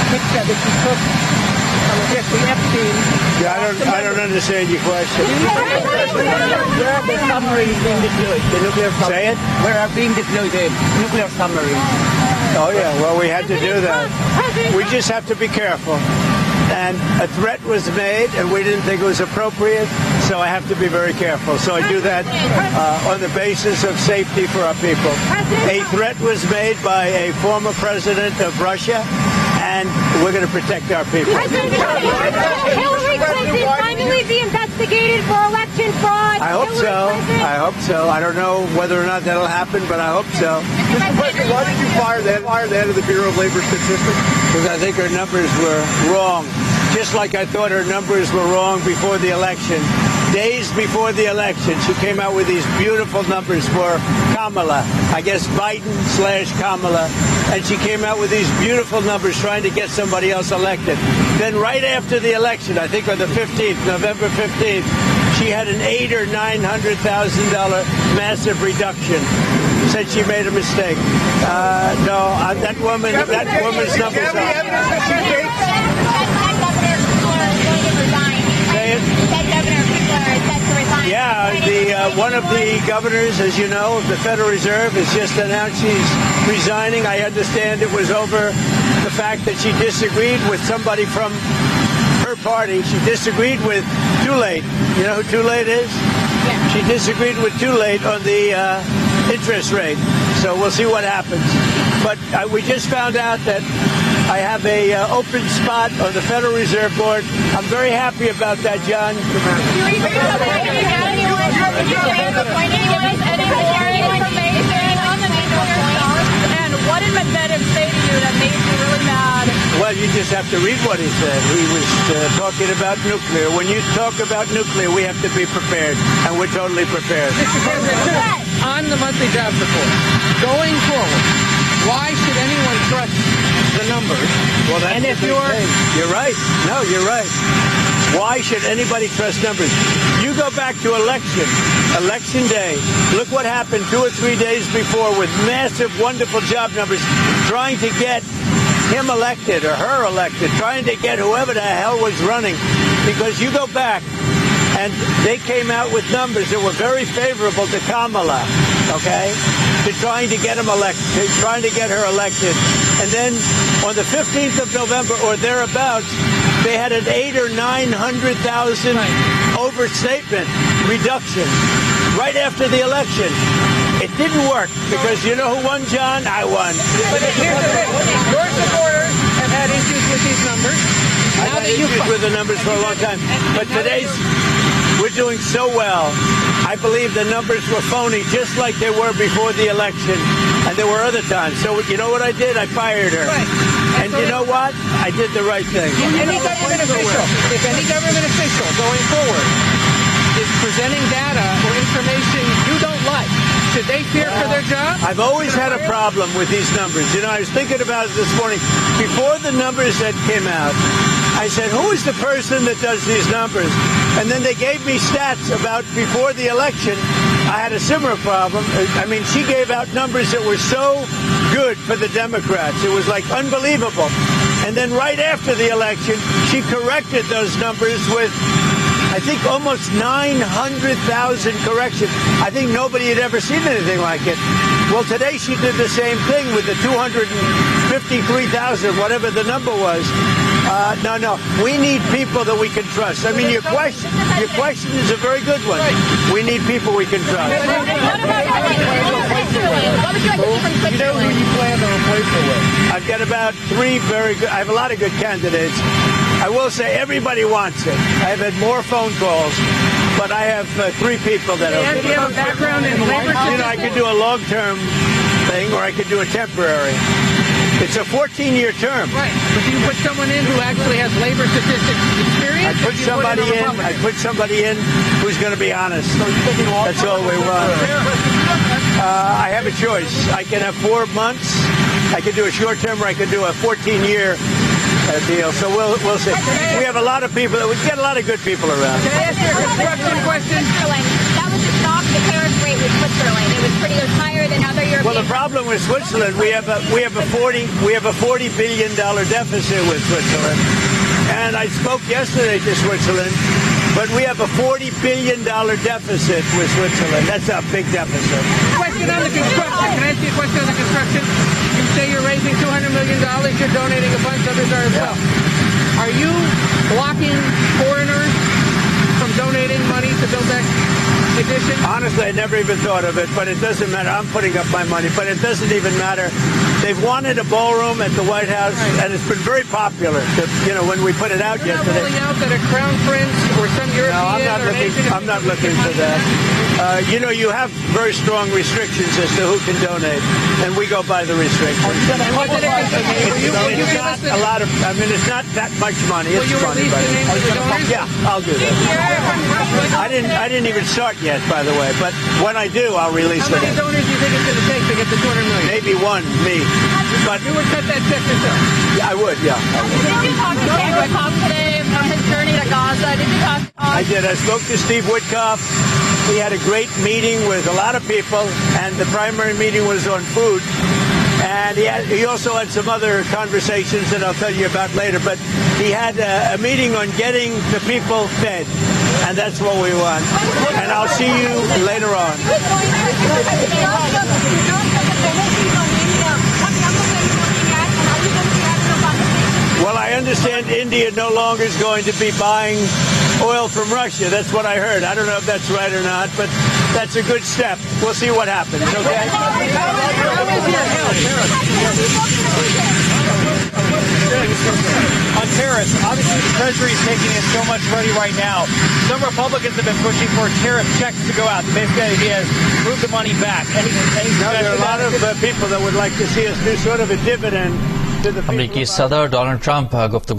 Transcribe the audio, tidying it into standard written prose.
picture that you took of Jeffrey Epstein. Yeah, I don't understand your question. Where are the submarines being deployed? The nuclear submarines. Say it? Where are being deployed the nuclear submarines? Oh, yeah. Well, we had to do that. We just have to be careful. And a threat was made, and we didn't think it was appropriate, so I have to be very careful. So I do that on the basis of safety for our people. A threat was made by a former president of Russia, and we're going to protect our people. President Hillary Clinton finally be investigated for election fraud. I hope so. I hope so. I don't know whether or not that'll happen, but I hope so. Mr. President, why did you fire the head of the Bureau of Labor Statistics? Because I think her numbers were wrong. Just like I thought her numbers were wrong before the election. Days before the election, she came out with these beautiful numbers for Kamala. I guess Biden/Kamala. And she came out with these beautiful numbers trying to get somebody else elected. Then right after the election, I think on the 15th, November 15th, she had an $800,000 or $900,000 massive reduction. Said she made a mistake. No, that woman's numbers are. Yeah, one of the governors, as you know, of the Federal Reserve has just announced she's resigning. I understand it was over the fact that she disagreed with somebody from her party. She disagreed with Too-Late. You know who Too-Late is? Yeah. She disagreed with Too-Late on the interest rate. So we'll see what happens. But we just found out that I have a open spot on the Federal Reserve Board. I'm very happy about that, John. And what did Medvedev say to you that made you really mad? Well, you just have to read what he said. He was talking about nuclear. When you talk about nuclear, we have to be prepared, and we're totally prepared. Mr. President, on the monthly jobs report, going forward, why should anyone trust the numbers? Well, that's and if you're right. No, you're right. Why should anybody trust numbers? You go back to election day. Look what happened 2 or 3 days before with massive, wonderful job numbers, trying to get him elected or her elected, trying to get whoever the hell was running. Because you go back, and they came out with numbers that were very favorable to Kamala, okay, to trying to get him elected, trying to get her elected. And then on the 15th of November or thereabouts, they had an $800,000 or $900,000 overstatement reduction right after the election. It didn't work because you know who won, John? I won. But here's the thing. Your supporters have had issues with these numbers. I've had issues with the numbers for a long time. But we're doing so well. I believe the numbers were phony, just like they were before the election. And there were other times. So you know what I did? I fired her. Right. And you know what? I did the right thing. If any government official going forward is presenting data or information you don't like, should they fear for their job? I've always had a problem with these numbers. You know, I was thinking about it this morning. Before the numbers that came out, I said, who is the person that does these numbers? And then they gave me stats about before the election. I had a similar problem. I mean, she gave out numbers that were so good for the Democrats. It was like unbelievable. And then right after the election, she corrected those numbers with, I think, almost 900,000 corrections. I think nobody had ever seen anything like it. Well, today she did the same thing with the 253,000, whatever the number was. No. We need people that we can trust. I mean, your question is a very good one. We need people we can trust. What about Switzerland? What would you like to see from You know who Switzerland? you plan to replace her with? I've got about 3 very good. I have a lot of good candidates. I will say everybody wants it. I've had more phone calls, but I have 3 people that are. Do you have a background in labor? You know, I could do a long-term thing, or I could do a temporary. It's a 14-year term. Right. But do you put someone in who actually has labor statistics experience? I put somebody in who's going to be honest. That's all we want. I have a choice. I can have 4 months. I could do a short term, or I could do a 14-year deal. So we'll see. We have a lot of people. We get a lot of good people around. Can I ask you a construction question? That was the shock. The tariff rate was Switzerland. It was higher than other European. Well, the problem with Switzerland, we have a $40 billion deficit with Switzerland, and I spoke yesterday to Switzerland, but we have a $40 billion deficit with Switzerland. That's a big deficit. Question on the construction. Can I ask you a question on the construction? You say you're raising $200 million. You're donating a bunch. Others are as well. Are you blocking foreigners from donating money to build that addition? Honestly, I never even thought of it, but it doesn't matter. I'm putting up my money, but it doesn't even matter. They've wanted a ballroom at the White House, and it's been very popular. When we put it out You're yesterday. Not ruling out that a crown prince or some European I'm not looking for that. You have very strong restrictions as to who can donate, and we go by the restrictions. It's not a lot of. I mean, it's not that much money. It's funny, but yeah, I'll do that. I didn't even start yet, by the way. But when I do, I'll release it. How many donors do you think it's going to take to get the $200 million? Maybe one, me. But you would cut that check yourself. Yeah, I would. Yeah. Did you talk to Steve Witkoff today on his journey to Gaza? Did you talk? I did. I spoke to Steve Witkoff. We had a great meeting with a lot of people, and the primary meeting was on food. And he also had some other conversations that I'll tell you about later. But he had a meeting on getting the people fed, and that's what we want. And I'll see you later on. Well, I understand India no longer is going to be buying oil from Russia. That's what I heard. I don't know if that's right or not, but that's a good step. We'll see what happens, okay? On tariffs, obviously the Treasury is taking in so much money right now. Some Republicans have been pushing for tariff checks to go out. The basic idea is move the money back. There are a lot of people that would like to see us do sort of a dividend to the people. अमरीकी सदर Donald Trump गुफ्तगू